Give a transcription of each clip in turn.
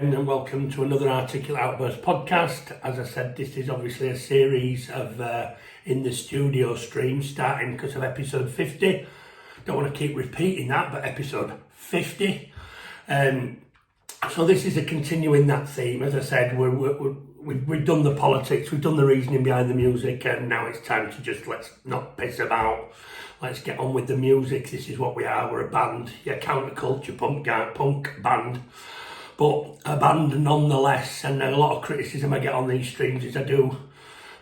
And welcome to another Articulate Outburst podcast. As I said, this is obviously a series of in the studio streams, starting because of episode 50. Don't want to keep repeating that, but episode 50. So this is a continuing that theme. As I said, we've done the politics, we've done the reasoning behind the music, and now it's time to just let's not piss about. Let's get on with the music. This is what we are. We're a band, counterculture punk band. But a band nonetheless, and a lot of criticism I get on these streams is I do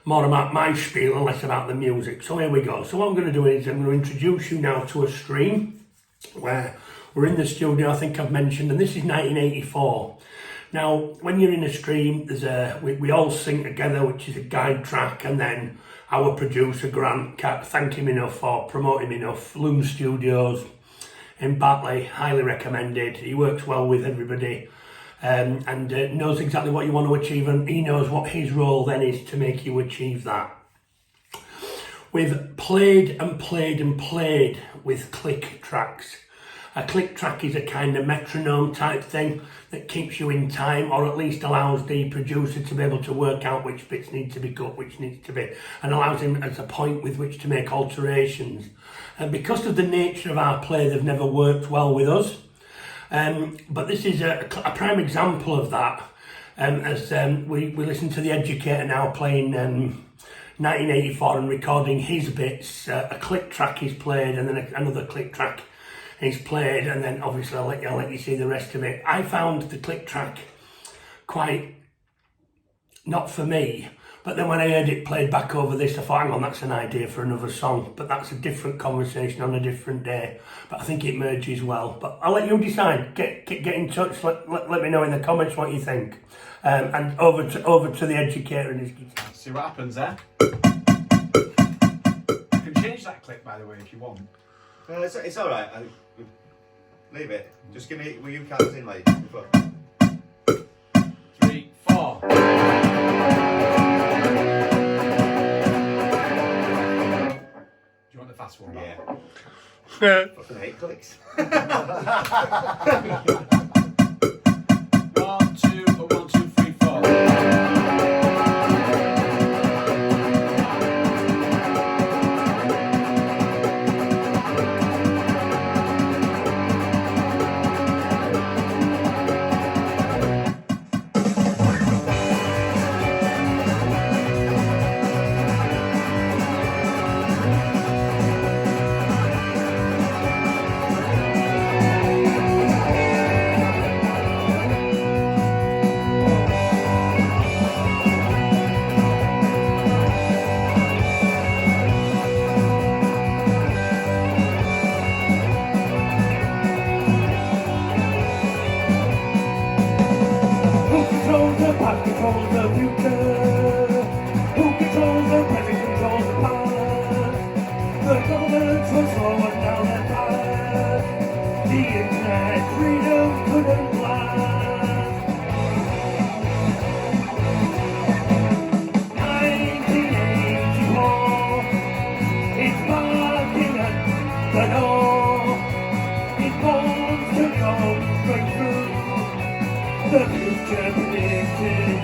more about my spiel and less about the music. So here we go. So what I'm going to do is I'm going to introduce you now to a stream where we're in the studio, I think I've mentioned, and this is 1984. Now, when you're in a stream, there's we all sing together, which is a guide track, and then our producer, Grant, can't thank him enough or promote him enough, Loom Studios in Batley, highly recommended. He works well with everybody. And knows exactly what you want to achieve, and he knows what his role then is to make you achieve that. We've played and played and played with click tracks. A click track is a kind of metronome type thing that keeps you in time, or at least allows the producer to be able to work out which bits need to be cut, which needs to be, and allows him as a point with which to make alterations. And because of the nature of our play, they've never worked well with us. But this is a prime example of that, as we listen to The Educator now playing 1984 and recording his bits. A click track is played, and then another click track is played, and then obviously I'll let you see the rest of it. I found the click track quite not for me, but then when I heard it played back over this, I thought, hang on, that's an idea for another song. But that's a different conversation on a different day. But I think it merges well. But I'll let you decide. Get in touch. Let me know in the comments what you think. And over to the Educator and his guitar. See what happens there. You can change that clip, by the way, if you want. It's all right. Leave it. Just give me. Will you count us in like before? 3, 4. The fast one. Yeah. Fucking hate clicks. 1, 2, 1, 2, 3, 4. The future predicted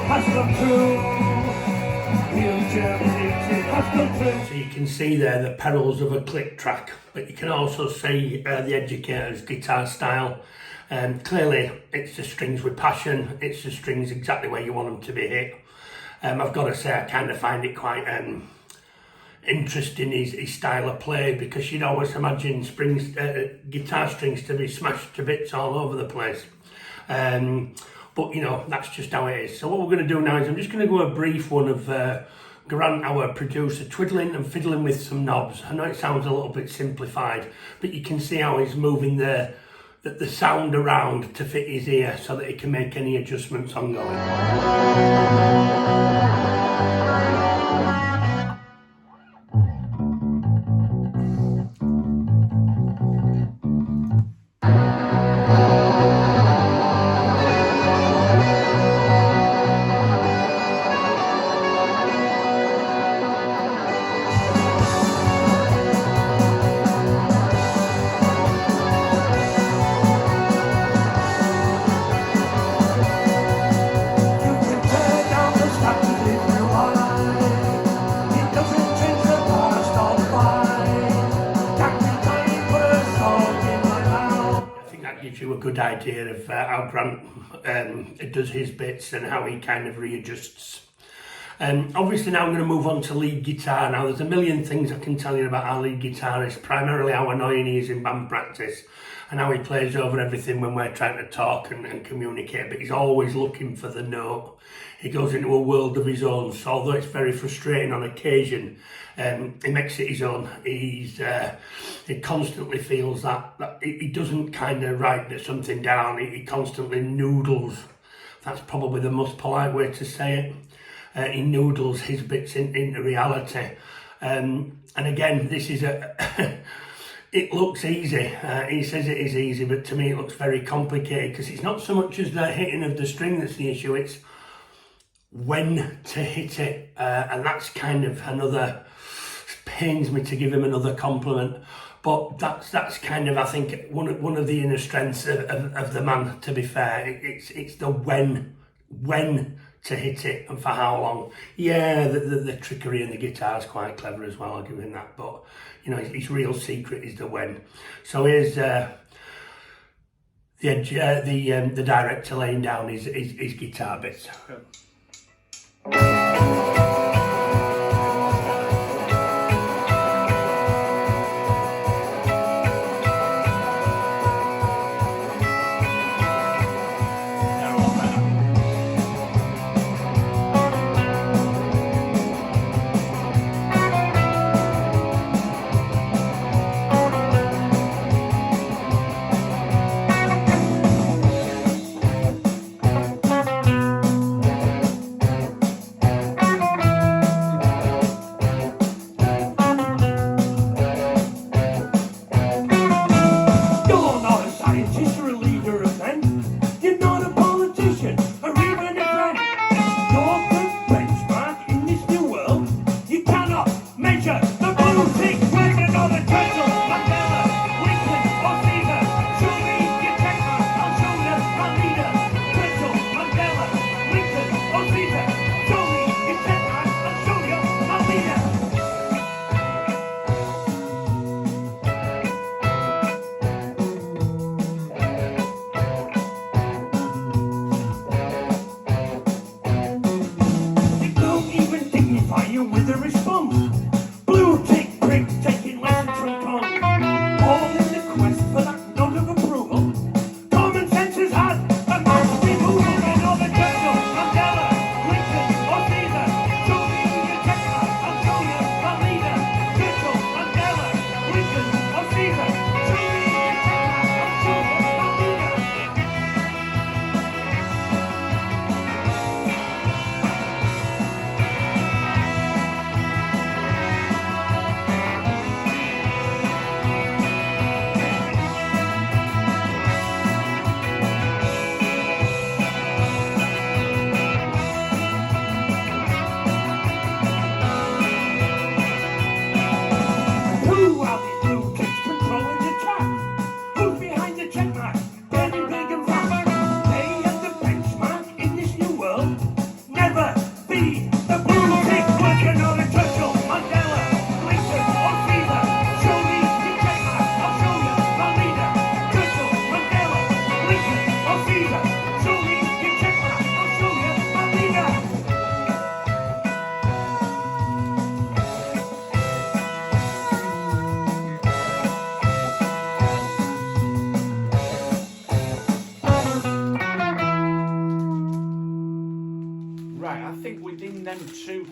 has come true. Future predicted has come true. So you can see there the perils of a click track, but you can also see the Educator's guitar style. Clearly, it's the strings with passion. It's the strings exactly where you want them to be hit. I've got to say, I kind of find it quite interesting his style of play, because you'd always imagine guitar strings to be smashed to bits all over the place. But you know, that's just how it is. So what we're going to do now is I'm just going to go a brief one of Grant, our producer, twiddling and fiddling with some knobs. I know it sounds a little bit simplified, but you can see how he's moving the sound around to fit his ear so that he can make any adjustments ongoing. you a good idea of how Grant does his bits and how he kind of readjusts. Obviously now I'm going to move on to lead guitar. Now there's a million things I can tell you about our lead guitarist, primarily how annoying he is in band practice and how he plays over everything when we're trying to talk and communicate, but he's always looking for the note. He goes into a world of his own, so although it's very frustrating on occasion, he makes it his own. He constantly feels that he doesn't kind of write something down, he constantly noodles. That's probably the most polite way to say it. He noodles his bits into reality. And again, this is it looks easy. He says it is easy, but to me it looks very complicated because it's not so much as the hitting of the string that's the issue, it's when to hit it. And that's kind of another, pains me to give him another compliment. But that's kind of, I think, one of the inner strengths of the man, to be fair. It's the when to hit it and for how long. Yeah, the trickery in the guitar is quite clever as well, I'll give him that, but you know, his real secret is the when. So here's the director laying down his guitar bits.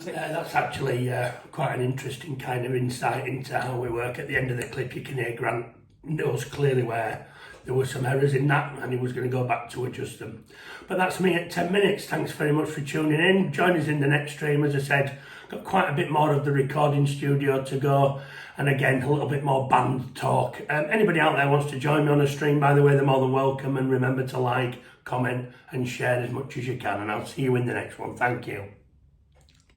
That's actually quite an interesting kind of insight into how we work. At the end of the clip you can hear Grant knows clearly where there were some errors in that and he was going to go back to adjust them. But that's me at 10 minutes. Thanks very much for tuning in. Join us in the next stream. As I said, got quite a bit more of the recording studio to go, and again a little bit more band talk. Anybody out there wants to join me on a stream, by the way, they're more than welcome, and remember to like, comment and share as much as you can, and I'll see you in the next one. Thank you.